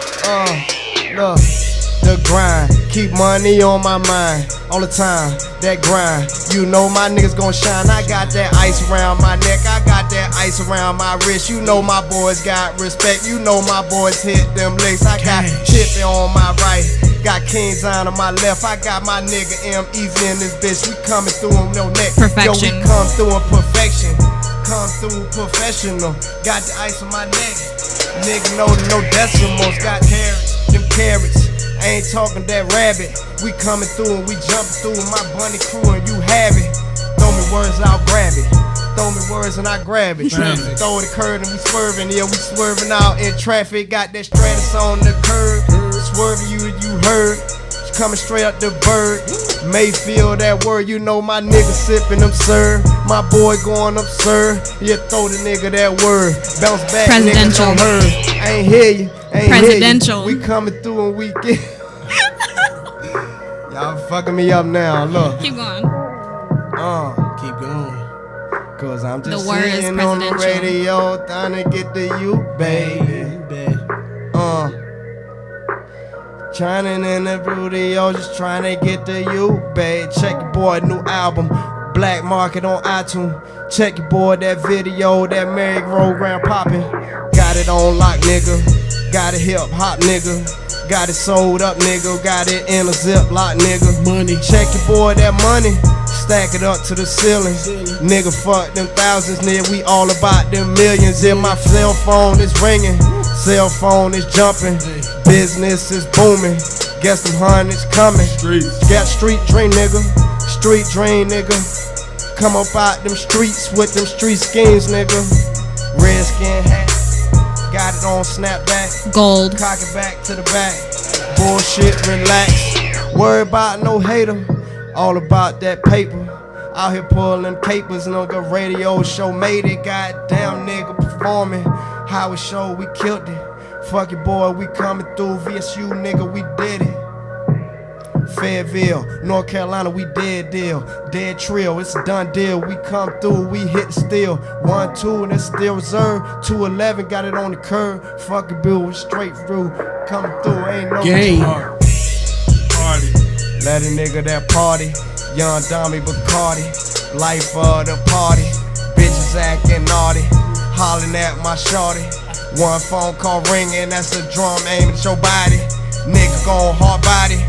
Look, the grind, keep money on my mind all the time. That grind, you know my niggas gon' shine. I got that ice around my neck, I got that ice around my wrist. You know my boys got respect, you know my boys hit them licks. I got Chippy on my right, got King Zion on my left. I got my nigga M Easy in this bitch. We coming through him, no neck. Perfection. Yo, we come through in perfection. Come through professional. Got the ice on my neck. Nigga know no decimals. Got carrots, them carrots. I ain't talking that rabbit. We coming through and we jumping through with my bunny crew and you have it. Throw me words, I'll grab it. Throw me words and I grab it. Traffic. Throw the curve and we swerving. Yeah, we swerving out in traffic. Got that Stratus on the curb. Swerving you heard. Coming straight up the bird. Mayfield, that word, you know my nigga sipping them, sir. My boy going up, sir. Yeah, throw the nigga that word. Bounce back, niggas Presidential. on her. I ain't hear you. Ain't Presidential. Hear you. We coming through and we get. Y'all fucking me up now. Look. Keep going. Keep going. Cause I'm just The word is sitting on the presidential. radio trying to get to you, baby. Shining in the studio, just trying to get to you, babe. Check your boy, new album, Black Market on iTunes. Check your boy, that video, that merry-go-round poppin'. Got it on lock, nigga. Got it hip hop, nigga. Got it sold up, nigga. Got it in a Ziploc, nigga. Money. Check your boy, that money. Stack it up to the ceiling. Nigga, fuck them thousands, nigga. We all about them millions. In my cell phone is ringing. Cell phone is jumping. Business is booming. Guess them hundreds coming. Streets. Got street dream, nigga. Street dream, nigga. Come up out them streets with them street schemes, nigga. Redskin hat. Got it on snapback. Gold. Cock it back to the back. Bullshit, relax. Worry about no hater. All about that paper. Out here pulling capers. Nigga, radio show made it. Goddamn nigga performing. Howard show, we killed it. Fuck it, boy, we coming through. VSU, nigga, we did it. Fayetteville, North Carolina, we dead deal. Dead trill, it's a done deal. We come through, we hit the steel. 1-2, and it's still reserved. 211, got it on the curve. Fuck it, bill, we straight through. Coming through, ain't no Game. Party. Let a nigga that party. Young Domi Bacardi. Life of the party. Bitches acting naughty. Hollering at my shorty. One phone call ringing, that's a drum aiming at your body. Nigga gone hard body.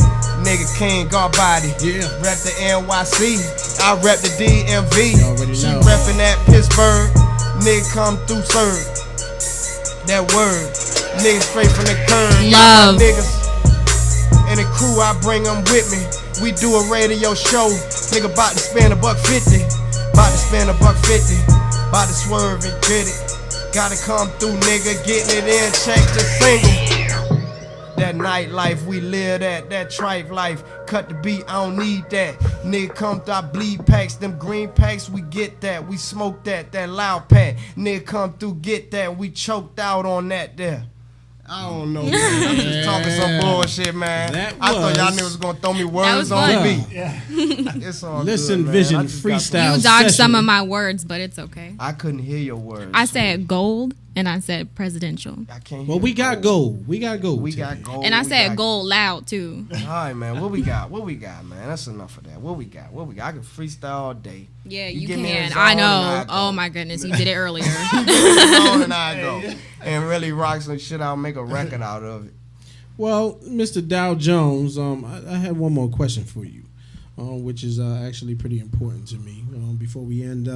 Nigga king guard body. Yeah. Rep the NYC. I rep the DMV. You already She know. reppin' that Pittsburgh. Nigga come through serve. That word. Nigga straight from the curb. Love. Niggas. And the crew, I bring them with me. We do a radio show. Nigga bout to spend $150. Bout to spend $150. Bout to swerve and get it. Gotta come through, nigga. Getting it in. Check the single. That nightlife we live that trife life. Cut the beat, I don't need that. Nigga come through, I bleed packs. Them green packs, we get that. We smoke that loud pack. Nigga come through, get that. We choked out on that there. I don't know, man. I'm just talking some bullshit, man. That I thought y'all was- niggas was gonna throw me was words on fun. the beat. It's all Listen, good, man. Vision, I just got some- freestyle. You dodged some session. of my words, but it's okay. I couldn't hear your words. I said gold and I said presidential. I can't Well, hear we got gold. We got gold. We today. got gold. And I we said got- gold loud too. All right, man. What we got? What we got, man? That's enough of that. What we got? What we got? I can freestyle all day. Yeah, You you get me in can. the I zone and I know. go. Oh my goodness, you did it earlier. and I go and really rock some shit. I'll make a record out of it. Well, Mr. Dow Jones, I have one more question for you, which is actually pretty important to me. Before we end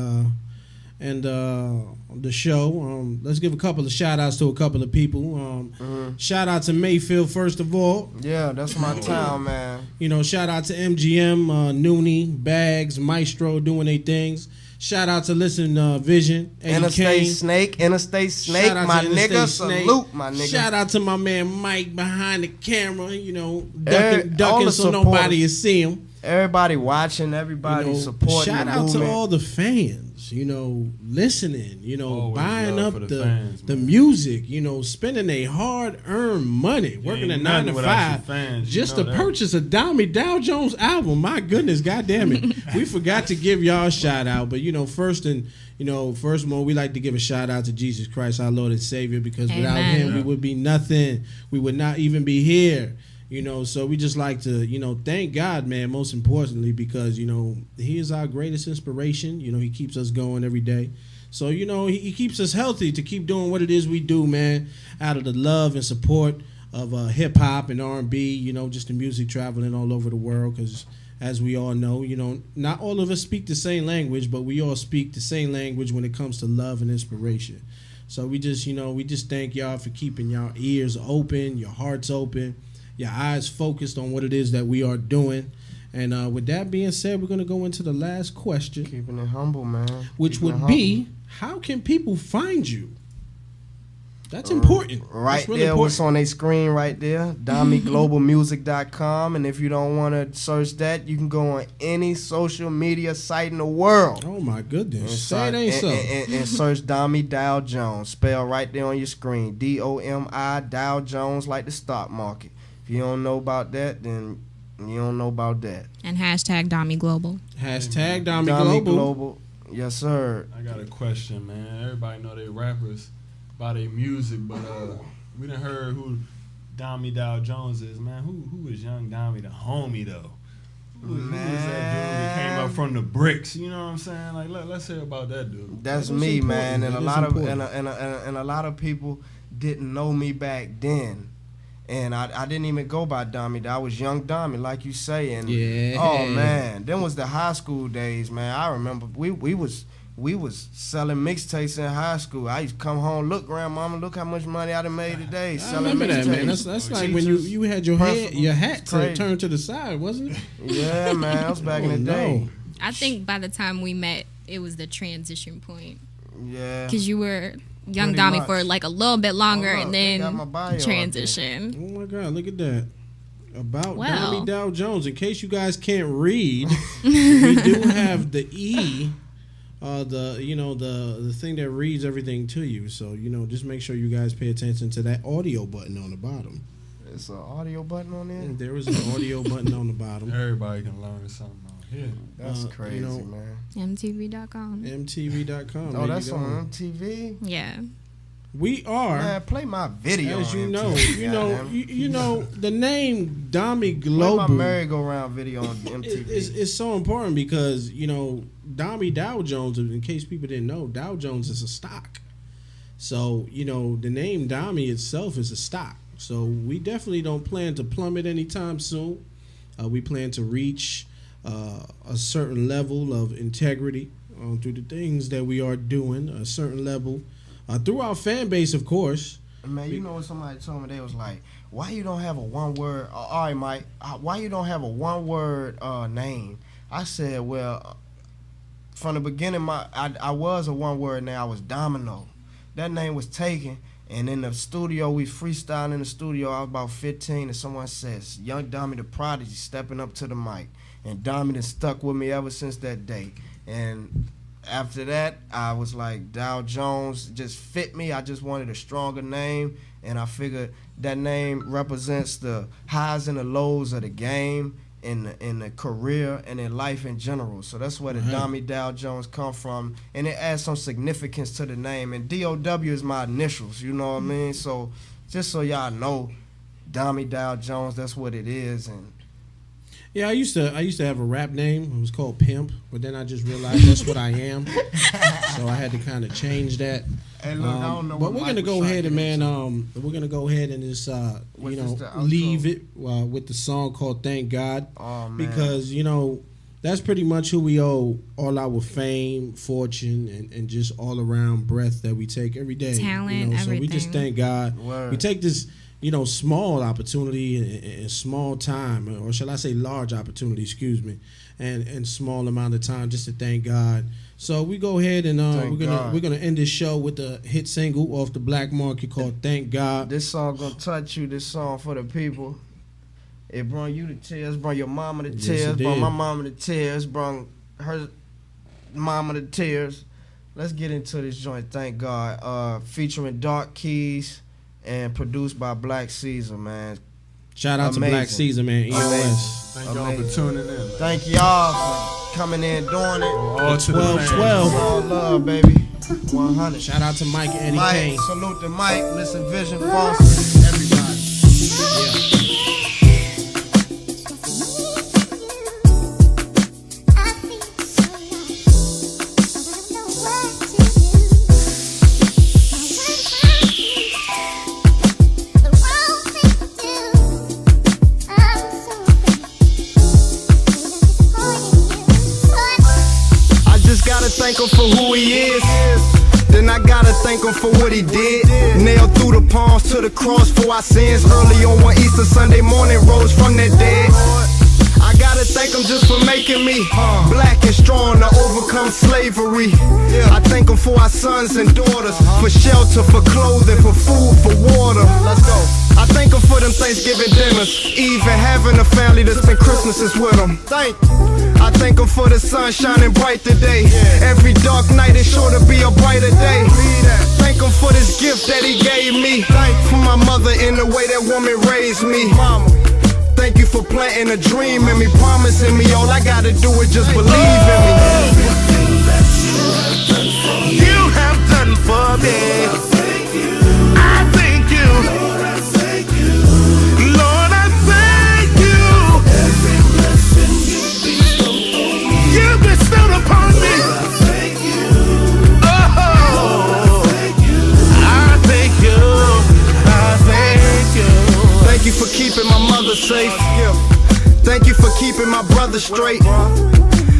the show, let's give a couple of shout outs to a couple of people. Shout out to Mayfield, first of all. Yeah, that's my town, man. You know, shout out to MGM, Noonie, Bags, Maestro doing their things. Shout out to Listen Vision, Eddie Interstate Kane. Snake, Interstate Snake, Shout out my to nigga. Interstate Snake. Salute, my nigga. Shout out to my man Mike behind the camera, you know, all ducking the so supporters. nobody is see him. Everybody watching, everybody You know, supporting shout the out movement. to all the fans. dollars, listening, Always buying love up for the fans, the man. music, spending their hard-earned money, working a ain't 9 to nothing without 5 your fans, just you to know that. purchase a Domi Dow Jones album. My goodness, goddamn it, we forgot to give y'all a shout out. But first of all, we like to give a shout out to Jesus Christ, our Lord and Savior, because without Amen. Him, we would be nothing. We would not even be here. So we just like to, thank God, man, most importantly, because, He is our greatest inspiration. He keeps us going every day. So, he keeps us healthy to keep doing what it is we do, man, out of the love and support of hip-hop and R&B, just the music traveling all over the world, because as we all know, not all of us speak the same language, but we all speak the same language when it comes to love and inspiration. So we just thank y'all for keeping y'all ears open, your hearts open, your eyes focused on what it is that we are doing. And with that being said, we're going to go into the last question, Keeping it humble, man. which Keeping it would be, how can people find you? That's important. Right That's really there, important. what's on their screen right there, DomiGlobalMusic.com. And if you don't want to search that, you can go on any social media site in the world. Oh, my And goodness. Say search- it ain't so. and search Domi Dow Jones. Spell right there on your screen. DOMI Dow Jones, like the stock market. If you don't know about that, then you don't know about that. And hashtag Domi Global. Hashtag Domi Domi Global. Global. Yes, sir. I got a question, man. Everybody know they rappers by their music, but we done heard who Domi Dow Jones is, man. Who is Young Domi, the homie though? Who is that dude that came up from the bricks? You know what I'm saying? Like, let's hear about that dude. That's That is me, important. man. And That a is lot of important. and a lot of people didn't know me back then. And I didn't even go by Domi. I was Young Domi, like you say. And Yeah. oh man, them was the high school days, man. I remember we was selling mixtapes in high school. I used to come home, look, grandmama, look how much money I done made today I selling remember that, man. mixtapes. That's like when you had your hat Crazy. turned to the side, wasn't it? Yeah, man, that was back in the Oh, day. no. I think by the time we met, it was the transition point. Yeah. Because you were Young Pretty Domi much. for like a little bit longer, Hold up, and they got then my bio up transition. Oh my God, look at that. About Well. Domi Dow Jones. In case you guys can't read, we do have the E, the thing that reads everything to you. So, just make sure you guys pay attention to that audio button on the bottom. It's an audio button on there. And there is an audio button on the bottom. Everybody can learn something out here. That's crazy, know, man. MTV.com. MTV.com. Oh, There that's you go. on MTV. Yeah. We are. Man, play my video. As on you know, MTV, the name Domi Play Global my merry-go-round video on MTV. is so important because Domi Dow Jones. In case people didn't know, Dow Jones is a stock. So the name Domi itself is a stock. So we definitely don't plan to plummet anytime soon. We plan to reach a certain level of integrity through the things that we are doing. A certain level. Through our fan base, of course. Man, you know what somebody told me? They was like, "Why you don't have a one word?" All right, Mike. Why you don't have a one word name? I said, well, from the beginning, I was a one word name. I was Domino. That name was taken, and in the studio, we freestyling in the studio. I was about 15, and someone says, "Young Domi the Prodigy stepping up to the mic," and Domi done stuck with me ever since that day. And after that, I was like, Dow Jones just fit me. I just wanted a stronger name, and I figured that name represents the highs and the lows of the game, in the career, and in life in general. So that's where the Domi Dow Jones come from, and it adds some significance to the name. And DOW is my initials, you know what I mean? So just so y'all know, Domi Dow Jones, that's what it is. And Yeah, I used to have a rap name. It was called Pimp, but then I just realized that's what I am. So I had to kind of change that. Hey, look, I don't know but what we're gonna Mike go was ahead and trying man, to we're gonna go ahead and just What's this, the outro? leave it with the song called "Thank God," oh man, because that's pretty much who we owe all our fame, fortune, and just all around breath that we take every day. Talent, so we just everything. thank God. Word. We take this small opportunity and small time, or shall I say large opportunity, excuse me, and small amount of time just to thank God. So we go ahead and Thank God. we're gonna end this show with a hit single off the Black Market called "Thank God." This song gonna touch you. This song for the people. It brought you to tears. Brought your mama to Yes, tears. it Brought did. my mama to tears. Brought her mama to tears. let's get into this joint. Thank God. Featuring Dark Keys and produced by Black Caesar, man. Shout out to Black Caesar, man. EOS. Thank y'all for tuning in. Thank y'all for coming in, doing it. All to the fans. 12. All love, baby. 100. Shout out to Mike and Eddie Mike, Kane. salute to Mike. Listen, Vision, Foster, everybody. Thank him for who he is. Then I gotta thank him for what he did. Nailed through the palms to the cross for our sins. Early on one Easter Sunday morning, rose from the dead. I gotta thank him just for making me black and strong to overcome slavery. I thank him for our sons and daughters, for shelter, for clothing, for food, for water. Let's go. I thank him for them Thanksgiving dinners, even having a family that spent Christmases with him. Thank you. I thank him for the sun shining bright today. Every dark night is sure to be a brighter day. Thank him for this gift that he gave me, for my mother in the way that woman raised me. Thank you for planting a dream in me, promising me all I gotta do is just believe in me. You have done for me. I thank you. Lord, I thank you. Every blessing you bestowed upon me. Oh, I thank you. I thank you. Thank you for keeping my mother safe. Thank you for keeping my brother straight.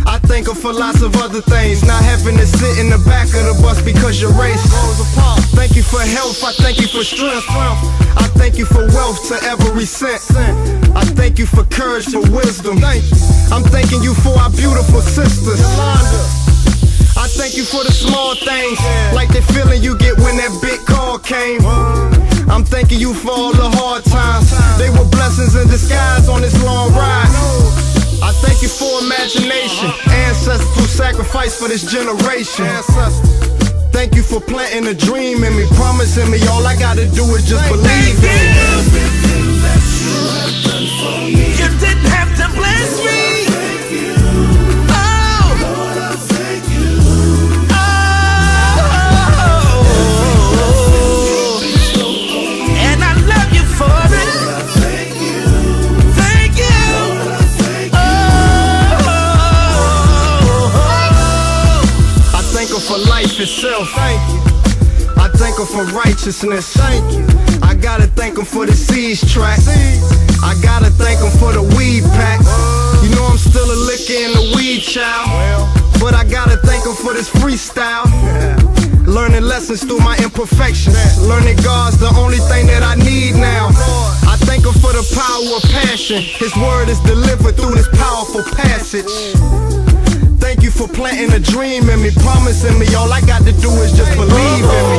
I thank him for lots of other things, not having to sit in the back of the bus because your race. Thank you for health, I thank you for strength. I thank you for wealth to every cent. I thank you for courage, for wisdom. I'm thanking you for our beautiful sisters. I thank you for the small things, like the feeling you get when that big call came. I'm thanking you for all the hard times. They were blessings in disguise on this long ride. I thank you for imagination, ancestral sacrifice for this generation. Thank you for planting a dream in me, promising me all I gotta do is just believe in me. You didn't have to bless me. For life itself, thank you. I thank him for righteousness, thank you. I gotta thank him for the seeds track. I gotta thank him for the weed pack. You know I'm still a liquor in the weed child, but I gotta thank him for this freestyle. Learning lessons through my imperfections. Learning God's the only thing that I need now. I thank him for the power of passion. His word is delivered through this powerful passage. Thank you for planting a dream in me, promising me all I got to do is just believe in me.